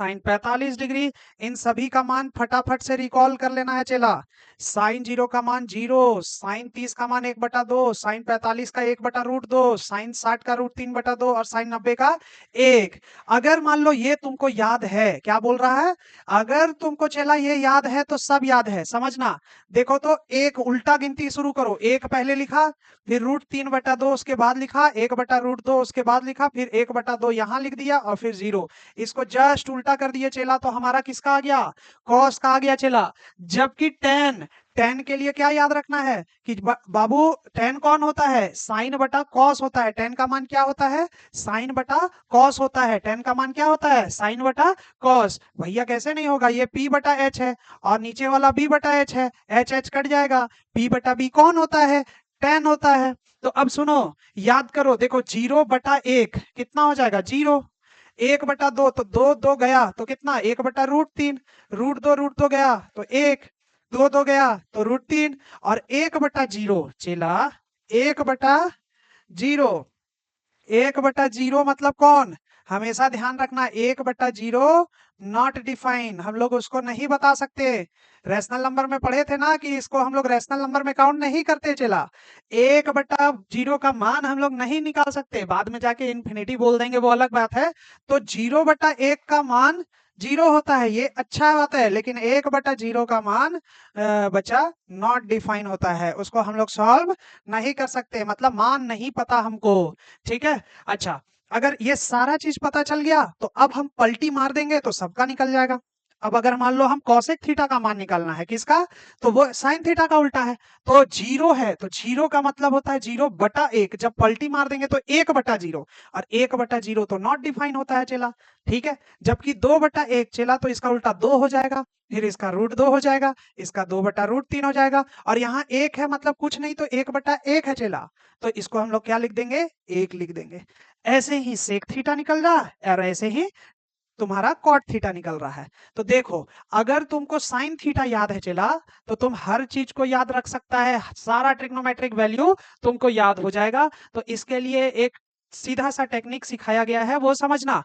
Sign 45 degree. इन सभी का मान फटाफट से रिकॉल कर लेना है चेला। साइन 0 का मान 0, साइन 30 का मान 1/2, साइन 45 का 1/√2, साइन 60 का √3/2 और साइन 90 का 1। अगर मान लो ये तुमको याद है, क्या बोल रहा है, अगर तुमको चला ये याद है तो सब याद है, समझना। देखो तो एक उल्टा गिनती शुरू करो, एक पहले लिखा, फिर √3/2 उसके बाद लिखा, 1/√2 उसके बाद लिखा, फिर 1/2 यहां लिख दिया और फिर 0। इसको जस्ट उल्टा कर दिए चेला तो हमारा किसका आ गया, कॉस का आ गया चेला। जबकि टेन, टेन के लिए क्या याद रखना है कि बाबू टेन कौन होता है, साइन बटा कॉस होता है। टेन का मान क्या होता है, साइन बटा कॉस होता है। टेन का मान क्या होता है, साइन बटा कॉस। भैया कैसे नहीं होगा, ये p बटा एच है और नीचे वाला b बटा एच है, एच एच कट जाएगा, p बटा b कौन होता है, टेन होता है। तो अब सुनो, याद करो, देखो 0/1 कितना हो जाएगा, 0। 1/2 तो 2 गया तो कितना, 1/√3, √2 गया तो 1, 2 गया तो √3 और 1/0 चला, 1/0। 1/0 मतलब कौन, हमेशा ध्यान रखना 1/0 नॉट डिफाइन, हम लोग उसको नहीं बता सकते। रैशनल नंबर में पढ़े थे ना कि इसको हम लोग रैशनल नंबर में काउंट नहीं करते चला। 1/0 का मान हम लोग नहीं निकाल सकते, बाद में जाके इन्फिनिटी बोल देंगे वो अलग बात है। तो 0/1 का मान 0 होता है, ये अच्छा बात है, लेकिन 1/0 का मान बचा नॉट डिफाइन होता है, उसको हम लोग सॉल्व नहीं कर सकते, मतलब मान नहीं पता हमको। ठीक है, अच्छा, अगर ये सारा चीज पता चल गया तो अब हम पलटी मार देंगे तो सबका निकल जाएगा। अब अगर मान लो हम कॉसेक थीटा का मान निकालना है, किसका, तो वो साइन थीटा का उल्टा है। तो 0 है तो 0 का मतलब होता है 0/1, जब पलटी मार देंगे तो 1/0, और 1/0 तो नॉट डिफाइन होता है चेला। ठीक है, जबकि 2/1 चेला तो इसका उल्टा 2 हो जाएगा, फिर इसका √2 हो जाएगा, इसका 2/√3 हो जाएगा, और यहाँ 1 है मतलब कुछ नहीं तो 1/1 है चेला। तो इसको हम लोग क्या लिख देंगे, 1 लिख देंगे। ऐसे ही सेक थीटा निकल रहा है और ऐसे ही तुम्हारा कॉट थीटा निकल रहा है। तो देखो, अगर तुमको साइन थीटा याद है चला तो तुम हर चीज को याद रख सकता है, सारा ट्रिग्नोमेट्रिक वैल्यू तुमको याद हो जाएगा। तो इसके लिए एक सीधा सा टेक्निक सिखाया गया है, वो समझना।